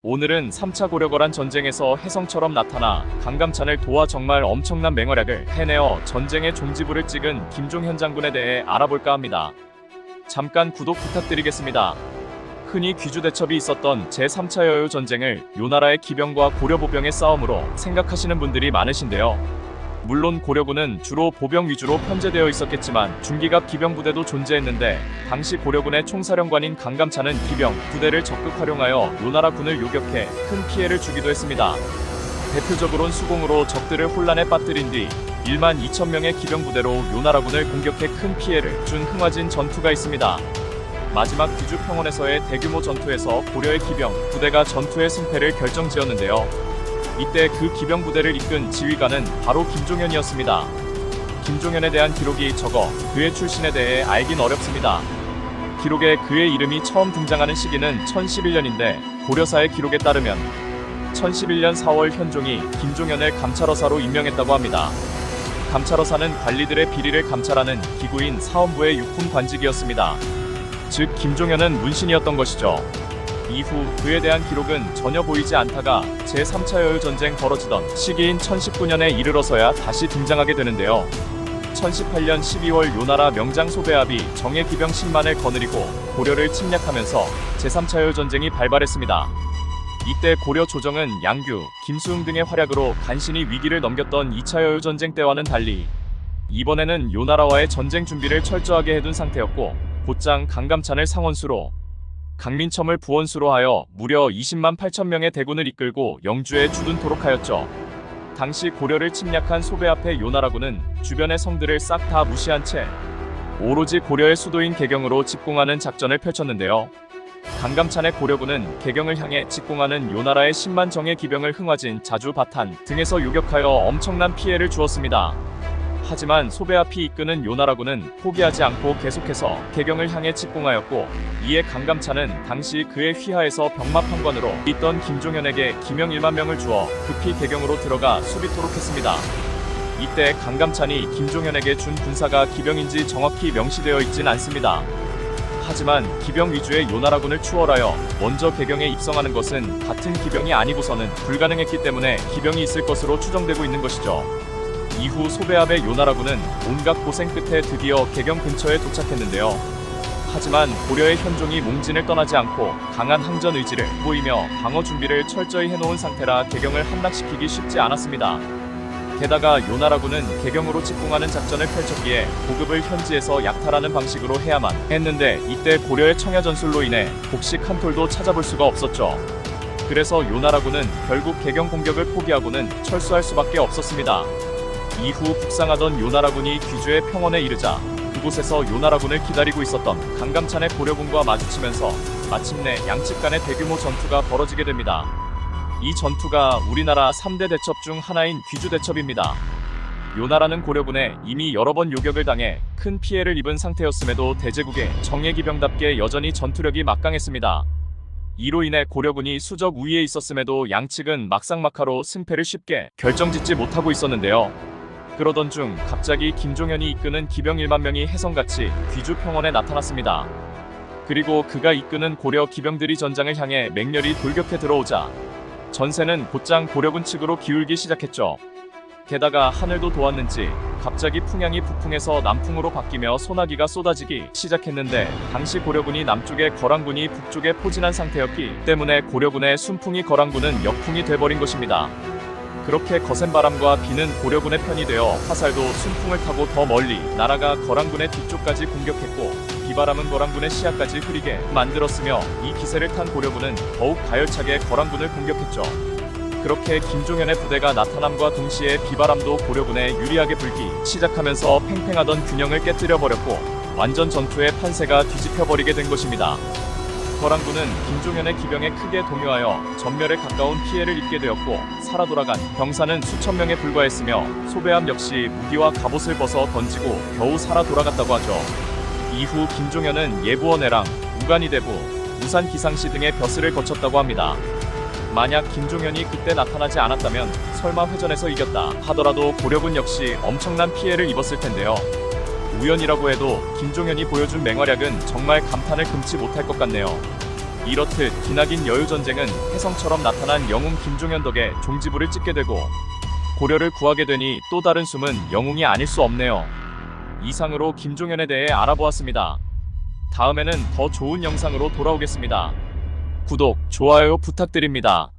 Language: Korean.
오늘은 3차 고려거란 전쟁에서 혜성처럼 나타나 강감찬을 도와 정말 엄청난 맹활약을 해내어 전쟁의 종지부를 찍은 김종현 장군에 대해 알아볼까 합니다. 잠깐 구독 부탁드리겠습니다. 흔히 귀주대첩이 있었던 제3차 여유 전쟁을 요나라의 기병과 고려보병의 싸움으로 생각하시는 분들이 많으신데요. 물론 고려군은 주로 보병 위주로 편제되어 있었겠지만 중기갑 기병 부대도 존재했는데 당시 고려군의 총사령관인 강감찬은 기병 부대를 적극 활용하여 요나라 군을 요격해 큰 피해를 주기도 했습니다. 대표적으로는 수공으로 적들을 혼란에 빠뜨린 뒤 1만 2천 명의 기병 부대로 요나라 군을 공격해 큰 피해를 준 흥화진 전투가 있습니다. 마지막 귀주 평원에서의 대규모 전투에서 고려의 기병 부대가 전투의 승패를 결정지었는데요. 이때 그 기병 부대를 이끈 지휘관은 바로 김종현이었습니다. 김종현에 대한 기록이 적어 그의 출신에 대해 알긴 어렵습니다. 기록에 그의 이름이 처음 등장하는 시기는 1011년인데 고려사의 기록에 따르면 1011년 4월 현종이 김종현을 감찰어사로 임명했다고 합니다. 감찰어사는 관리들의 비리를 감찰하는 기구인 사헌부의 육품 관직이었습니다. 즉 김종현은 문신이었던 것이죠. 이후 그에 대한 기록은 전혀 보이지 않다가 제3차 여유전쟁 벌어지던 시기인 1019년에 이르러서야 다시 등장하게 되는데요. 1018년 12월 요나라 명장 소배합이 정예 기병 10만을 거느리고 고려를 침략하면서 제3차 여유전쟁이 발발했습니다. 이때 고려 조정은 양규, 김수흥 등의 활약으로 간신히 위기를 넘겼던 2차 여유전쟁 때와는 달리 이번에는 요나라와의 전쟁 준비를 철저하게 해둔 상태였고 곧장 강감찬을 상원수로 강민첨을 부원수로 하여 무려 20만 8천 명의 대군을 이끌고 영주에 주둔토록 하였죠. 당시 고려를 침략한 소배 앞에 요나라군은 주변의 성들을 싹 다 무시한 채 오로지 고려의 수도인 개경으로 집공하는 작전을 펼쳤는데요. 강감찬의 고려군은 개경을 향해 집공하는 요나라의 10만 정예 기병을 흥화진, 자주, 바탄 등에서 요격하여 엄청난 피해를 주었습니다. 하지만 소배합이 이끄는 요나라군은 포기하지 않고 계속해서 개경을 향해 집공하였고 이에 강감찬은 당시 그의 휘하에서 병마판관으로 있던 김종현에게 기명 1만 명을 주어 급히 개경으로 들어가 수비토록 했습니다. 이때 강감찬이 김종현에게 준 군사가 기병인지 정확히 명시되어 있진 않습니다. 하지만 기병 위주의 요나라군을 추월하여 먼저 개경에 입성하는 것은 같은 기병이 아니고서는 불가능했기 때문에 기병이 있을 것으로 추정되고 있는 것이죠. 이후 소배합의 요나라군은 온갖 고생 끝에 드디어 개경 근처에 도착했는데요. 하지만 고려의 현종이 몽진을 떠나지 않고 강한 항전 의지를 보이며 방어 준비를 철저히 해놓은 상태라 개경을 함락시키기 쉽지 않았습니다. 게다가 요나라군은 개경으로 집공하는 작전을 펼쳤기에 보급을 현지에서 약탈하는 방식으로 해야만 했는데 이때 고려의 청야 전술로 인해 곡식 한 톨도 찾아볼 수가 없었죠. 그래서 요나라군은 결국 개경 공격을 포기하고는 철수할 수밖에 없었습니다. 이후 북상하던 요나라군이 귀주의 평원에 이르자 그곳에서 요나라군을 기다리고 있었던 강감찬의 고려군과 마주치면서 마침내 양측 간의 대규모 전투가 벌어지게 됩니다. 이 전투가 우리나라 3대 대첩 중 하나인 귀주대첩입니다. 요나라는 고려군에 이미 여러 번 요격을 당해 큰 피해를 입은 상태였음에도 대제국의 정예기병답게 여전히 전투력이 막강했습니다. 이로 인해 고려군이 수적 우위에 있었음에도 양측은 막상막하로 승패를 쉽게 결정짓지 못하고 있었는데요. 그러던 중 갑자기 김종현이 이끄는 기병 1만 명이 혜성같이 귀주 평원에 나타났습니다. 그리고 그가 이끄는 고려 기병들이 전장을 향해 맹렬히 돌격해 들어오자 전세는 곧장 고려군 측으로 기울기 시작했죠. 게다가 하늘도 도왔는지 갑자기 풍향이 북풍에서 남풍으로 바뀌며 소나기가 쏟아지기 시작했는데 당시 고려군이 남쪽에 거란군이 북쪽에 포진한 상태였기 때문에 고려군의 순풍이 거란군은 역풍이 돼버린 것입니다. 그렇게 거센 바람과 비는 고려군의 편이 되어 화살도 순풍을 타고 더 멀리 날아가 거란군의 뒤쪽까지 공격했고 비바람은 거란군의 시야까지 흐리게 만들었으며 이 기세를 탄 고려군은 더욱 가열차게 거란군을 공격했죠. 그렇게 김종현의 부대가 나타남과 동시에 비바람도 고려군에 유리하게 불기 시작하면서 팽팽하던 균형을 깨뜨려버렸고 완전 전투의 판세가 뒤집혀버리게 된 것입니다. 거란군은 김종현의 기병에 크게 동요하여 전멸에 가까운 피해를 입게 되었고 살아 돌아간 병사는 수천 명에 불과했으며 소배합 역시 무기와 갑옷을 벗어 던지고 겨우 살아 돌아갔다고 하죠. 이후 김종현은 예부원해랑, 우간이대부, 우산 기상시 등의 벼슬을 거쳤다고 합니다. 만약 김종현이 그때 나타나지 않았다면 설마 회전에서 이겼다 하더라도 고려군 역시 엄청난 피해를 입었을 텐데요. 우연이라고 해도 김종현이 보여준 맹활약은 정말 감탄을 금치 못할 것 같네요. 이렇듯 기나긴 여유전쟁은 혜성처럼 나타난 영웅 김종현 덕에 종지부를 찍게 되고 고려를 구하게 되니 또 다른 숨은 영웅이 아닐 수 없네요. 이상으로 김종현에 대해 알아보았습니다. 다음에는 더 좋은 영상으로 돌아오겠습니다. 구독, 좋아요 부탁드립니다.